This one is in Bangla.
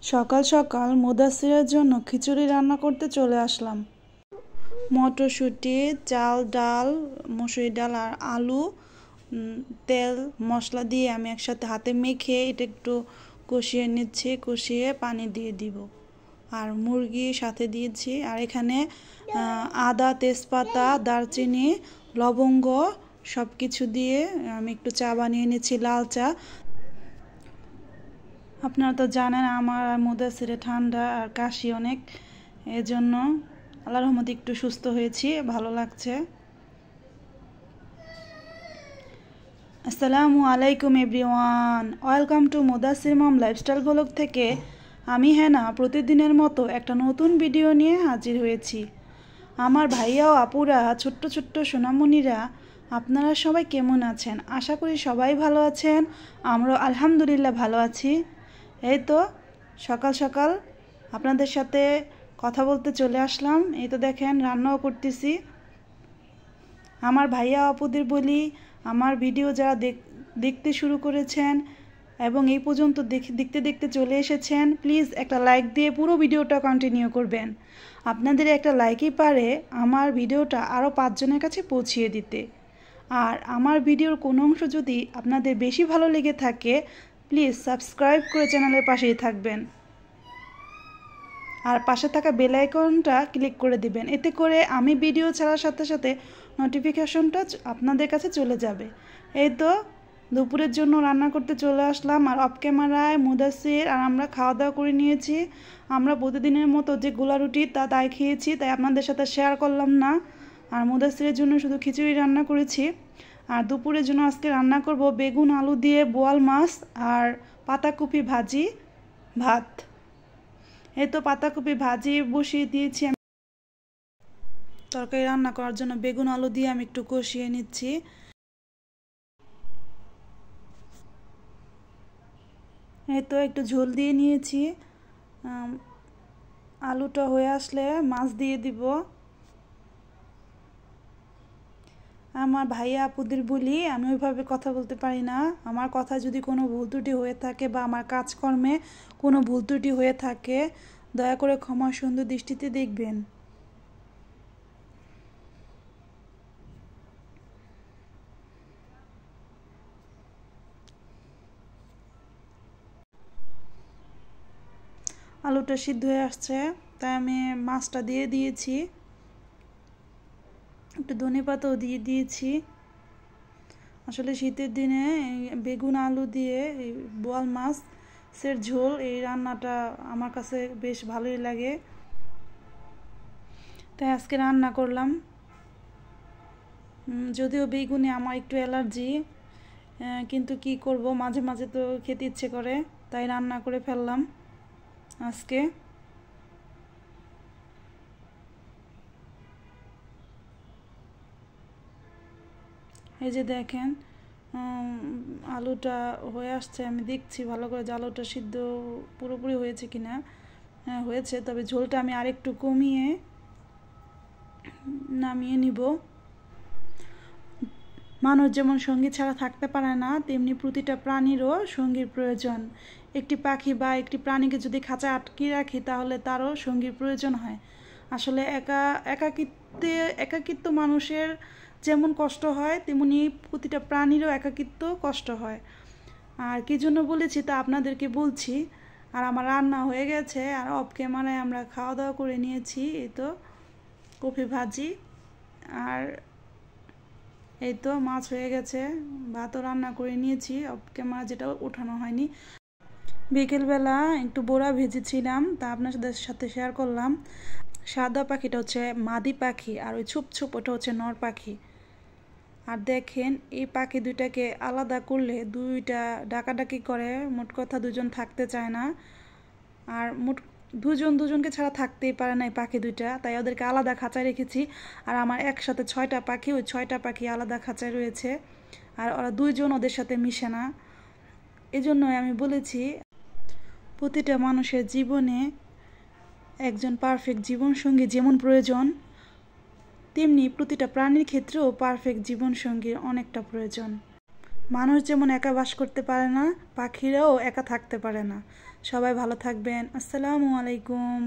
সকাল সকাল মুদাসসিরের জন্য খিচুড়ি রান্না করতে চলে আসলাম। মটরশুঁটি, চাল, ডাল, মসুরি ডাল আর আলু, তেল, মশলা দিয়ে আমি একসাথে হাতে মেখে এটা একটু কষিয়ে নিচ্ছি। কষিয়ে পানি দিয়ে দিব। আর মুরগি সাথে দিয়েছি। আর এখানে আদা, তেজপাতা, দারচিনি, লবঙ্গ সব কিছু দিয়ে আমি একটু চা বানিয়ে নিচ্ছি, লাল চা। আপনারা তো জানেন আমার আর মুদাসসিরে ঠান্ডা আর কাশি অনেক, এজন্য আল্লাহর রহমতে একটু সুস্থ হয়েছি, ভালো লাগছে। আসসালামু আলাইকুম everyone, welcome to Mudassir mom lifestyle blog থেকে আমি হেনা প্রতিদিনের মতো একটা নতুন ভিডিও নিয়ে হাজির হয়েছি। আমার ভাইয়া ও আপুরা, ছোট্ট ছোট্ট সোনামণিরা, আপনারা সবাই কেমন আছেন? আশা করি সবাই ভালো আছেন। আমরাও আলহামদুলিল্লাহ ভালো আছি। এই তো সকাল সকাল আপনাদের সাথে কথা বলতে চলে আসলাম। এই তো দেখেন রান্নাও করতেছি। আমার ভাইয়া আপুদের বলি, আমার ভিডিও যারা দেখতে শুরু করেছেন এবং এই পর্যন্ত দেখতে দেখতে চলে এসেছেন, প্লিজ একটা লাইক দিয়ে পুরো ভিডিওটা কন্টিনিউ করবেন। আপনাদের একটা লাইকই পারে আমার ভিডিওটা আরও 5 জনের কাছে পৌঁছিয়ে দিতে। আর আমার ভিডিওর কোনো অংশ যদি আপনাদের বেশি ভালো লেগে থাকে, প্লিজ সাবস্ক্রাইব করে চ্যানেলের পাশেই থাকবেন। আর পাশে থাকা বেল আইকনটা ক্লিক করে দিবেন। এতে করে আমি ভিডিও ছাড়ার সাথে সাথে নোটিফিকেশনটা আপনাদের কাছে চলে যাবে। এই তো দুপুরের জন্য রান্না করতে চলে আসলাম। আর অফ ক্যামেরায় মুদাসসির আর আমরা খাওয়া দাওয়া করে নিয়েছি। আমরা প্রতিদিনের মতো যে গোলা রুটি তাই খেয়েছি, তাই আপনাদের সাথে শেয়ার করলাম না। আর মুদাসসিরের জন্য শুধু খিচুড়ি রান্না করেছি। আর দুপুরের জন্য আজকে রান্না করব বেগুন আলু দিয়ে বোয়াল মাছ আর পাতাকপি ভাজি, ভাত। এই তো পাতাকপি ভাজি বসিয়ে দিয়েছি। তরকারি রান্না করার জন্য বেগুন আলু দিয়ে আমি একটু কষিয়ে নিচ্ছি। এই তো একটু ঝোল দিয়ে নিয়েছি। আলুটা হয়ে আসলে মাছ দিয়ে দিব। আমার ভাইয়া আপুদের বলি, আমি ওইভাবে কথা বলতে পারি না। আমার কথা যদি কোনো ভুল ত্রুটি হয়ে থাকে বা আমার কাজকর্মে কোনো ভুল ত্রুটি হয়ে থাকে, দয়া করে ক্ষমা সুন্দর দৃষ্টিতে দেখবেন। আলুটা সিদ্ধ হয়ে আসছে, তাই আমি মাছটা দিয়ে দিয়েছি। একটু ধনেপাতাও দিয়ে দিয়েছি। আসলে শীতের দিনে বেগুন আলু দিয়ে বোয়াল মাছের ঝোল, এই রান্নাটা আমার কাছে বেশ ভালোই লাগে, তাই আজকে রান্না করলাম। যদিও বেগুনে আমার একটু অ্যালার্জি, কিন্তু কি করব, মাঝে মাঝে তো খেতে ইচ্ছে করে, তাই রান্না করে ফেললাম আজকে। এই যে দেখেন আলুটা হয়ে আসছে, আমি দেখছি ভালো করে যে আলুটা সিদ্ধ পুরোপুরি হয়েছে কিনা। হ্যাঁ হয়েছে, তবে ঝোলটা আমি আরেকটু কমিয়ে নামিয়ে নিব। মানুষ যেমন সঙ্গী ছাড়া থাকতে পারে না, তেমনি প্রতিটা প্রাণীরও সঙ্গীর প্রয়োজন। একটি পাখি বা একটি প্রাণীকে যদি খাঁচায় আটকে রাখি, তাহলে তারও সঙ্গীর প্রয়োজন হয়। আসলে একাকিত্ব মানুষের যেমন কষ্ট হয়, তেমনি প্রতিটা প্রাণীরও একাকিত্ব কষ্ট হয়। আর কী জন্য বলেছি তা আপনাদেরকে বলছি। আর আমার রান্না হয়ে গেছে, আর অফ ক্যামেরায় আমরা খাওয়া দাওয়া করে নিয়েছি। এই তো কপি ভাজি, আর এই তো মাছ হয়ে গেছে, ভাতও রান্না করে নিয়েছি অফ ক্যামেরা, যেটা ওঠানো হয়নি। বিকেলবেলা একটু বোড়া ভেজেছিলাম, তা আপনাদের সাথে শেয়ার করলাম। সাদা পাখিটা হচ্ছে মাদি পাখি, আর ওই ছোপ ছোপ ওটা হচ্ছে নর পাখি। আর দেখেন এই পাখি দুইটাকে আলাদা করলে দুইটা ডাকাডাকি করে, মোট কথা দুজন থাকতে চায় না। আর দুজনকে ছাড়া থাকতেই পারে না এই পাখি দুইটা, তাই ওদেরকে আলাদা খাঁচায় রেখেছি। আর আমার একসাথে 6টা পাখি, ওই 6টা পাখি আলাদা খাঁচায় রয়েছে। আর ওরা দুইজন ওদের সাথে মিশে না। এজন্যই আমি বলেছি, প্রতিটা মানুষের জীবনে একজন পারফেক্ট জীবনসঙ্গী যেমন প্রয়োজন, তেমনি প্রতিটা প্রাণীর ক্ষেত্রেও পারফেক্ট জীবনসঙ্গীর অনেকটা প্রয়োজন। মানুষ যেমন একা বাস করতে পারে না, পাখিরাও একা থাকতে পারে না। সবাই ভালো থাকবেন। আসসালামু আলাইকুম।